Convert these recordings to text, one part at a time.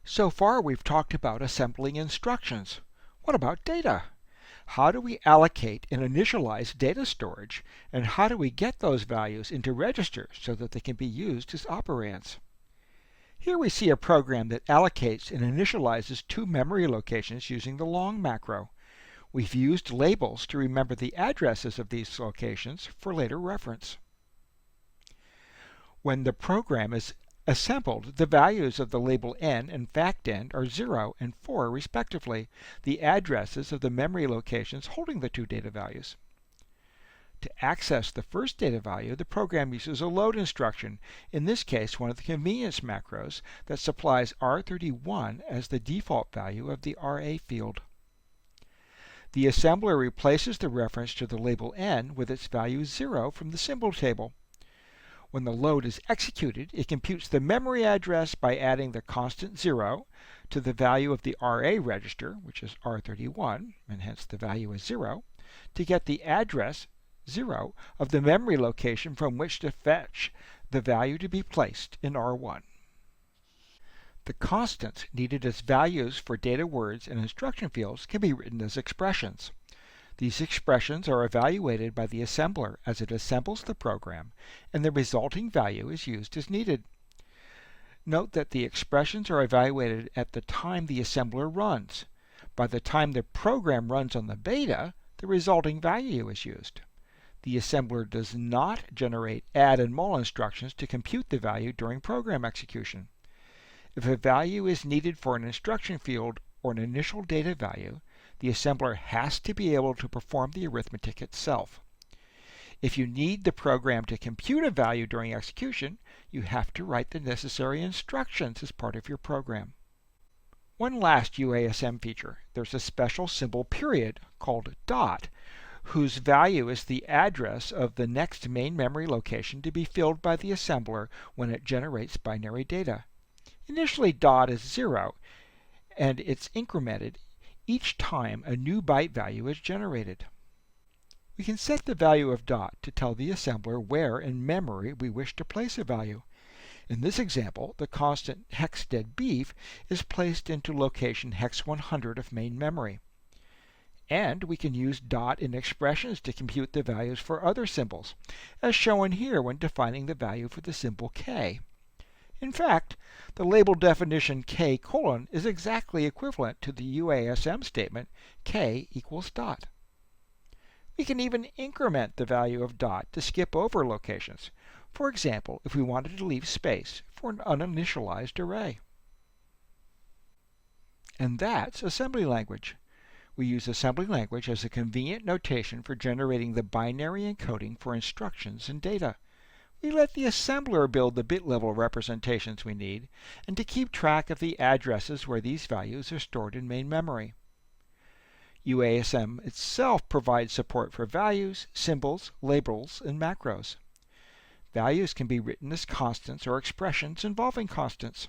So far we've talked about assembling instructions. What about data? How do we allocate and initialize data storage, and how do we get those values into registers so that they can be used as operands? Here we see a program that allocates and initializes two memory locations using the long macro. We've used labels to remember the addresses of these locations for later reference. When the program is assembled, the values of the label n and factend are 0 and 4 respectively, the addresses of the memory locations holding the two data values. To access the first data value, the program uses a load instruction, in this case one of the convenience macros that supplies R31 as the default value of the RA field. The assembler replaces the reference to the label n with its value 0 from the symbol table. When the load is executed, it computes the memory address by adding the constant 0 to the value of the RA register, which is R31, and hence the value is 0, to get the address 0 of the memory location from which to fetch the value to be placed in R1. The constants needed as values for data words and instruction fields can be written as expressions. These expressions are evaluated by the assembler as it assembles the program, and the resulting value is used as needed. Note that the expressions are evaluated at the time the assembler runs. By the time the program runs on the beta, the resulting value is used. The assembler does not generate add and mul instructions to compute the value during program execution. If a value is needed for an instruction field or an initial data value, the assembler has to be able to perform the arithmetic itself. If you need the program to compute a value during execution, you have to write the necessary instructions as part of your program. One last UASM feature. There's a special symbol period called dot, whose value is the address of the next main memory location to be filled by the assembler when it generates binary data. Initially dot is 0, and it's incremented each time a new byte value is generated. We can set the value of dot to tell the assembler where in memory we wish to place a value. In this example, the constant hex dead beef is placed into location hex 100 of main memory. And we can use dot in expressions to compute the values for other symbols, as shown here when defining the value for the symbol k. In fact, the label definition k:, is exactly equivalent to the UASM statement k equals dot. We can even increment the value of dot to skip over locations, for example, if we wanted to leave space for an uninitialized array. And that's assembly language. We use assembly language as a convenient notation for generating the binary encoding for instructions and data. We let the assembler build the bit-level representations we need, and to keep track of the addresses where these values are stored in main memory. UASM itself provides support for values, symbols, labels, and macros. Values can be written as constants or expressions involving constants.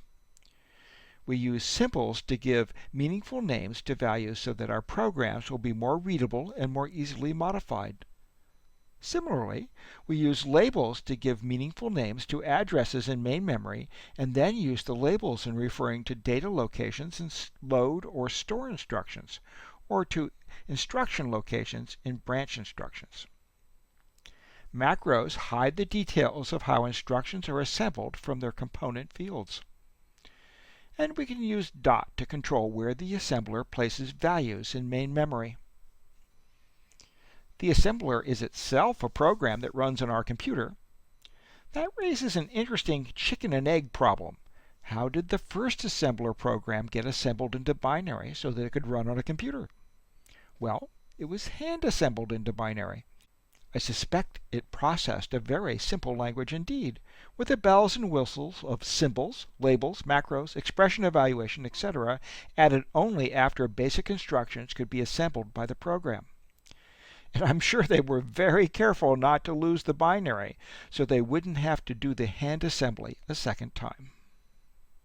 We use symbols to give meaningful names to values so that our programs will be more readable and more easily modified. Similarly, we use labels to give meaningful names to addresses in main memory, and then use the labels in referring to data locations in load or store instructions, or to instruction locations in branch instructions. Macros hide the details of how instructions are assembled from their component fields. And we can use dot to control where the assembler places values in main memory. The assembler is itself a program that runs on our computer. That raises an interesting chicken and egg problem. How did the first assembler program get assembled into binary so that it could run on a computer? Well, it was hand-assembled into binary. I suspect it processed a very simple language indeed, with the bells and whistles of symbols, labels, macros, expression evaluation, etc., added only after basic instructions could be assembled by the program. And I'm sure they were very careful not to lose the binary, so they wouldn't have to do the hand assembly a second time.